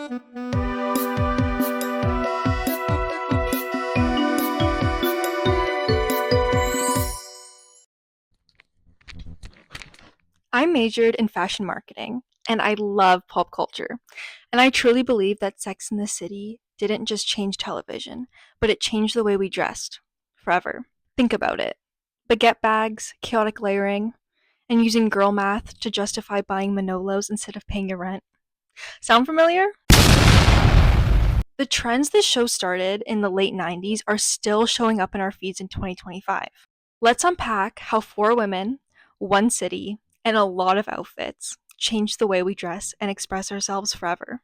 I majored in fashion marketing, and I love pop culture. And I truly believe that Sex and the City didn't just change television, but it changed the way we dressed forever. Think about it: baguette bags, chaotic layering, and using girl math to justify buying Manolos instead of paying your rent. Sound familiar? The trends this show started in the late 90s are still showing up in our feeds in 2025. Let's unpack how four women, one city, and a lot of outfits changed the way we dress and express ourselves forever.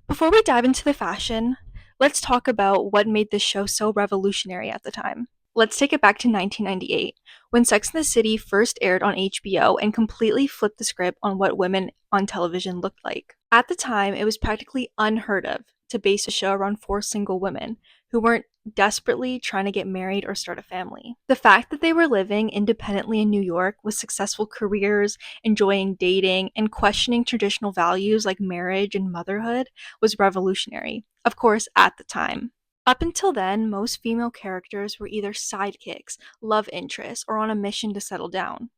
Before we dive into the fashion, let's talk about what made this show so revolutionary at the time. Let's take it back to 1998, when Sex and the City first aired on HBO and completely flipped the script on what women on television looked like. At the time, it was practically unheard of to base a show around four single women who weren't desperately trying to get married or start a family. The fact that they were living independently in New York with successful careers, enjoying dating, and questioning traditional values like marriage and motherhood was revolutionary, of course, at the time. Up until then, most female characters were either sidekicks, love interests, or on a mission to settle down.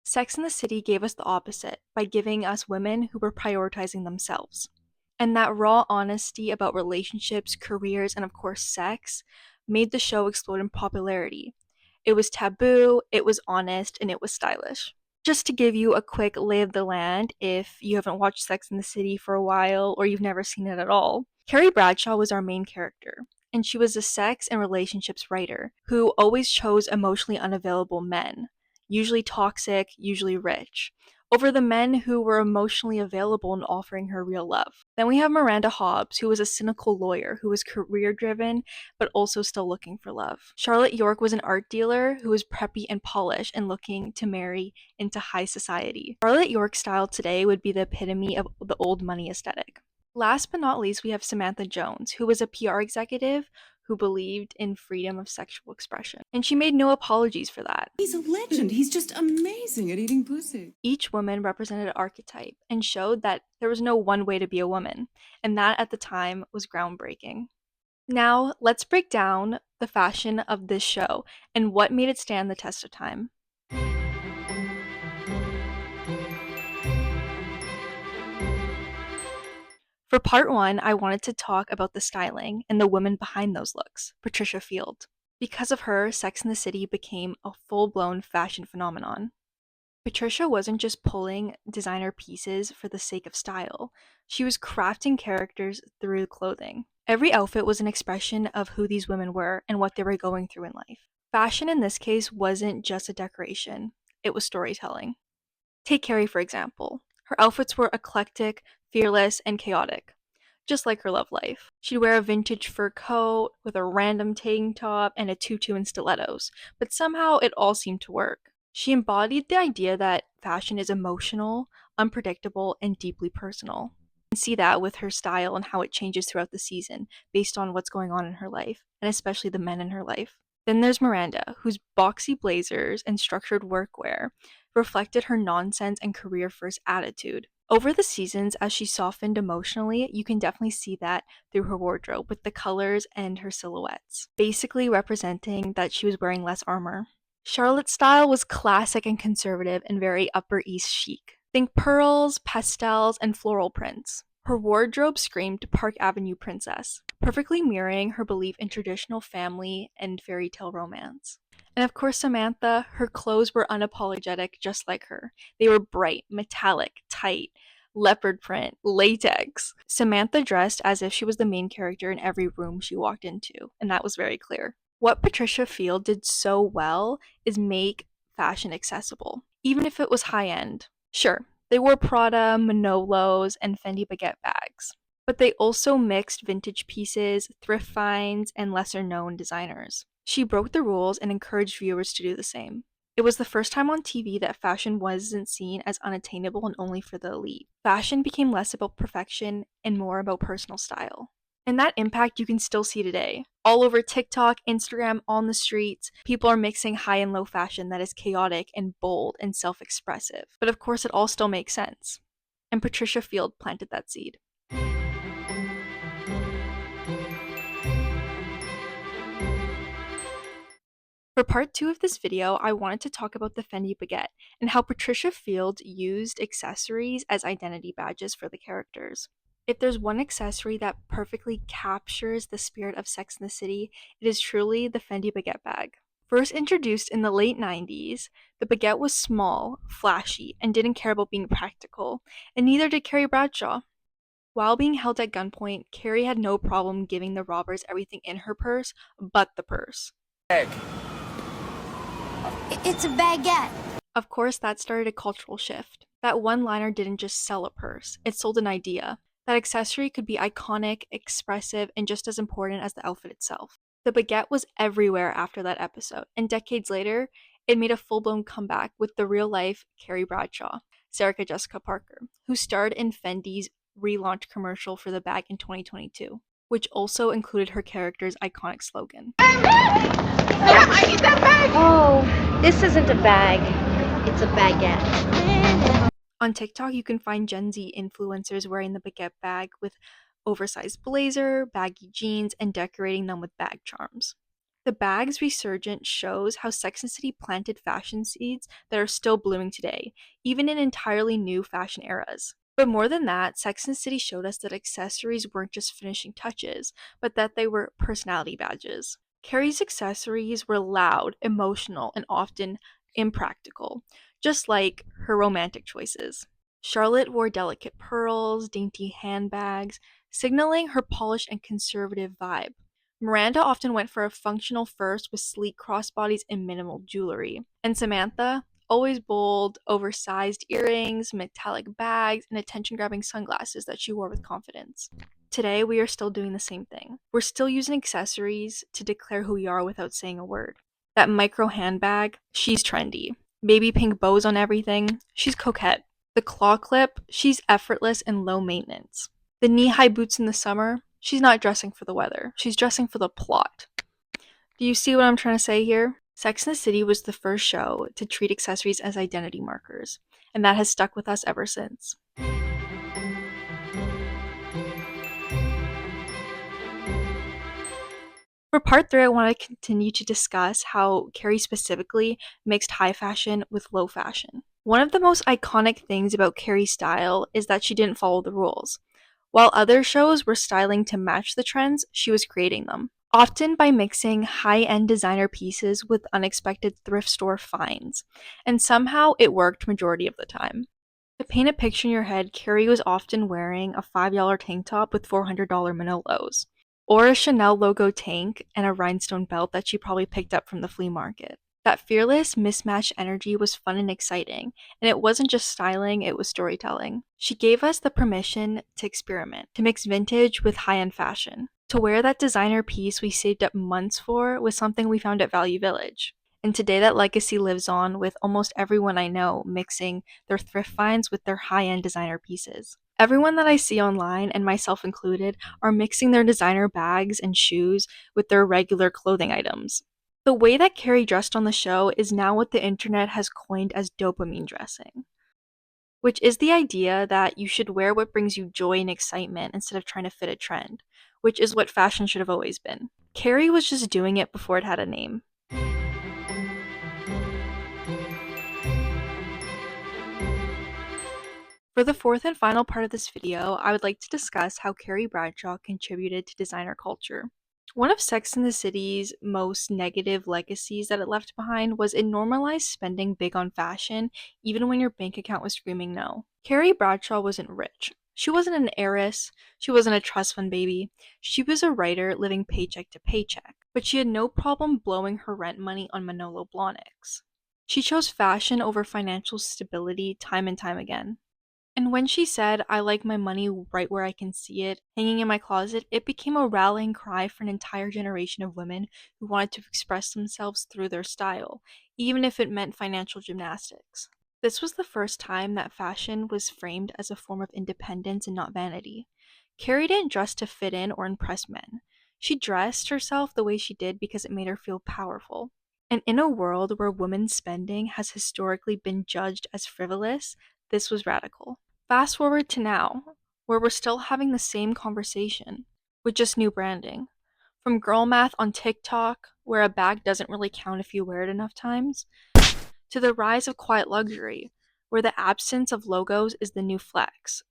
Sex and the City gave us the opposite by giving us women who were prioritizing themselves. And that raw honesty about relationships, careers, and of course sex made the show explode in popularity. It was taboo, it was honest, and it was stylish. Just to give you a quick lay of the land, if you haven't watched Sex and the City for a while or you've never seen it at all, Carrie Bradshaw was our main character, and she was a sex and relationships writer who always chose emotionally unavailable men, usually toxic, usually rich, over the men who were emotionally available and offering her real love. Then we have Miranda Hobbs, who was a cynical lawyer who was career driven but also still looking for love. Charlotte York was an art dealer who was preppy and polished and looking to marry into high society. Charlotte York's style today would be the epitome of the old money aesthetic. Last but not least, we have Samantha Jones, who was a PR executive who believed in freedom of sexual expression. And she made no apologies for that. He's a legend. He's just amazing at eating pussy. Each woman represented an archetype and showed that there was no one way to be a woman, and that at the time was groundbreaking. Now, let's break down the fashion of this show and what made it stand the test of time. For part one, I wanted to talk about the styling and the woman behind those looks, Patricia Field. Because of her, Sex and the City became a full-blown fashion phenomenon. Patricia wasn't just pulling designer pieces for the sake of style, she was crafting characters through clothing. Every outfit was an expression of who these women were and what they were going through in life. Fashion in this case wasn't just a decoration, it was storytelling. Take Carrie, for example. Her outfits were eclectic, fearless, and chaotic, just like her love life. She'd wear a vintage fur coat with a random tank top and a tutu and stilettos, but somehow it all seemed to work. She embodied the idea that fashion is emotional, unpredictable, and deeply personal. You can see that with her style and how it changes throughout the season based on what's going on in her life, and especially the men in her life. Then there's Miranda, whose boxy blazers and structured workwear reflected her nonsense and career-first attitude. Over the seasons, as she softened emotionally, you can definitely see that through her wardrobe with the colors and her silhouettes, basically representing that she was wearing less armor. Charlotte's style was classic and conservative and very Upper East chic. Think pearls, pastels, and floral prints. Her wardrobe screamed Park Avenue princess, perfectly mirroring her belief in traditional family and fairy tale romance. And of course, Samantha, her clothes were unapologetic just like her. They were bright, metallic, tight, leopard print, latex. Samantha dressed as if she was the main character in every room she walked into, and that was very clear. What Patricia Field did so well is make fashion accessible, even if it was high end. Sure, they wore Prada, Manolos, and Fendi baguette bags, but they also mixed vintage pieces, thrift finds, and lesser known designers. She broke the rules and encouraged viewers to do the same. It was the first time on TV that fashion wasn't seen as unattainable and only for the elite. Fashion became less about perfection and more about personal style. And that impact you can still see today. All over TikTok, Instagram, on the streets, people are mixing high and low fashion that is chaotic and bold and self expressive. But of course, it all still makes sense. And Patricia Field planted that seed. For part 2 of this video, I wanted to talk about the Fendi baguette and how Patricia Field used accessories as identity badges for the characters. If there's one accessory that perfectly captures the spirit of Sex and the City, it is truly the Fendi baguette bag. First introduced in the late 90s, the baguette was small, flashy, and didn't care about being practical, and neither did Carrie Bradshaw. While being held at gunpoint, Carrie had no problem giving the robbers everything in her purse but the purse. It's a baguette. Of course, that started a cultural shift. That one liner didn't just sell a purse, it sold an idea. That accessory could be iconic, expressive, and just as important as the outfit itself. The baguette was everywhere after that episode, and decades later, it made a full blown comeback with the real life Carrie Bradshaw, Sarah Jessica Parker, who starred in Fendi's relaunch commercial for the bag in 2022, which also included her character's iconic slogan. I need that bag! Oh, this isn't a bag. It's a baguette. On TikTok, you can find Gen Z influencers wearing the baguette bag with oversized blazer, baggy jeans, and decorating them with bag charms. The bag's resurgence shows how Sex and the City planted fashion seeds that are still blooming today, even in entirely new fashion eras. But more than that, Sex and the City showed us that accessories weren't just finishing touches, but that they were personality badges. Carrie's accessories were loud, emotional, and often impractical, just like her romantic choices. Charlotte wore delicate pearls, dainty handbags, signaling her polished and conservative vibe. Miranda often went for a functional first with sleek crossbodies and minimal jewelry. And Samantha, always bold, oversized earrings, metallic bags, and attention grabbing sunglasses that she wore with confidence. Today, we are still doing the same thing. We're still using accessories to declare who we are without saying a word. That micro handbag, she's trendy. Baby pink bows on everything, she's coquette. The claw clip, she's effortless and low maintenance. The knee-high boots in the summer, she's not dressing for the weather, she's dressing for the plot. Do you see what I'm trying to say here? Sex and the City was the first show to treat accessories as identity markers, and that has stuck with us ever since. For part 3, I want to continue to discuss how Carrie specifically mixed high fashion with low fashion. One of the most iconic things about Carrie's style is that she didn't follow the rules. While other shows were styling to match the trends, she was creating them, often by mixing high-end designer pieces with unexpected thrift store finds, and somehow it worked majority of the time. To paint a picture in your head, Carrie was often wearing a $5 tank top with $400 Manolos, or a Chanel logo tank and a rhinestone belt that she probably picked up from the flea market. That fearless, mismatched energy was fun and exciting, and it wasn't just styling, it was storytelling. She gave us the permission to experiment, to mix vintage with high-end fashion. To wear that designer piece we saved up months for was something we found at Value Village. And today that legacy lives on with almost everyone I know mixing their thrift finds with their high-end designer pieces. Everyone that I see online, and myself included, are mixing their designer bags and shoes with their regular clothing items. The way that Carrie dressed on the show is now what the internet has coined as dopamine dressing, which is the idea that you should wear what brings you joy and excitement instead of trying to fit a trend, which is what fashion should have always been. Carrie was just doing it before it had a name. For the fourth and final part of this video, I would like to discuss how Carrie Bradshaw contributed to designer culture. One of Sex and the City's most negative legacies that it left behind was it normalized spending big on fashion, even when your bank account was screaming no. Carrie Bradshaw wasn't rich. She wasn't an heiress. She wasn't a trust fund baby. She was a writer living paycheck to paycheck. But she had no problem blowing her rent money on Manolo Blahniks. She chose fashion over financial stability time and time again. And when she said, "I like my money right where I can see it, hanging in my closet," it became a rallying cry for an entire generation of women who wanted to express themselves through their style, even if it meant financial gymnastics. This was the first time that fashion was framed as a form of independence and not vanity. Carrie didn't dress to fit in or impress men. She dressed herself the way she did because it made her feel powerful. And in a world where women's spending has historically been judged as frivolous, this was radical. Fast forward to now, where we're still having the same conversation, with just new branding. From girl math on TikTok, where a bag doesn't really count if you wear it enough times, to the rise of quiet luxury, where the absence of logos is the new flex.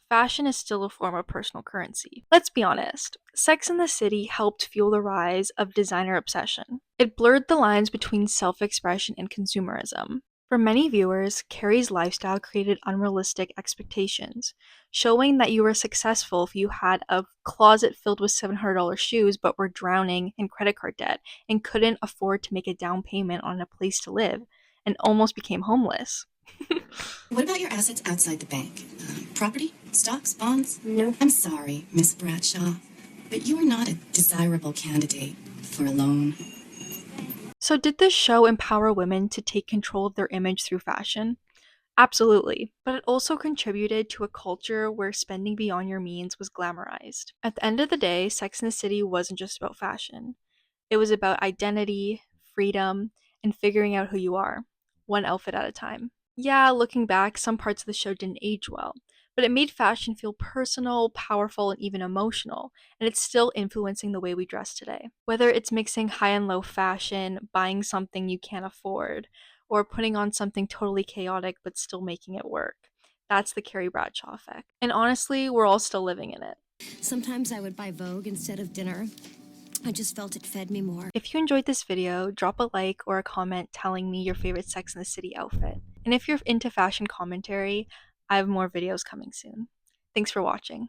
Fashion is still a form of personal currency. Let's be honest, Sex and the City helped fuel the rise of designer obsession. It blurred the lines between self expression and consumerism. For many viewers, Carrie's lifestyle created unrealistic expectations, showing that you were successful if you had a closet filled with $700 shoes but were drowning in credit card debt and couldn't afford to make a down payment on a place to live and almost became homeless. What about your assets outside the bank? Property? Stocks? Bonds? No. I'm sorry, Miss Bradshaw, but you are not a desirable candidate for a loan. So, did this show empower women to take control of their image through fashion? Absolutely, but it also contributed to a culture where spending beyond your means was glamorized. At the end of the day, Sex and the City wasn't just about fashion, it was about identity, freedom, and figuring out who you are, one outfit at a time. Yeah, looking back, some parts of the show didn't age well, but it made fashion feel personal, powerful, and even emotional, and it's still influencing the way we dress today. Whether it's mixing high and low fashion, buying something you can't afford, or putting on something totally chaotic but still making it work. That's the Carrie Bradshaw effect. And honestly, we're all still living in it. Sometimes I would buy Vogue instead of dinner. I just felt it fed me more. If you enjoyed this video, drop a like or a comment telling me your favorite Sex and the City outfit. And if you're into fashion commentary, I have more videos coming soon. Thanks for watching.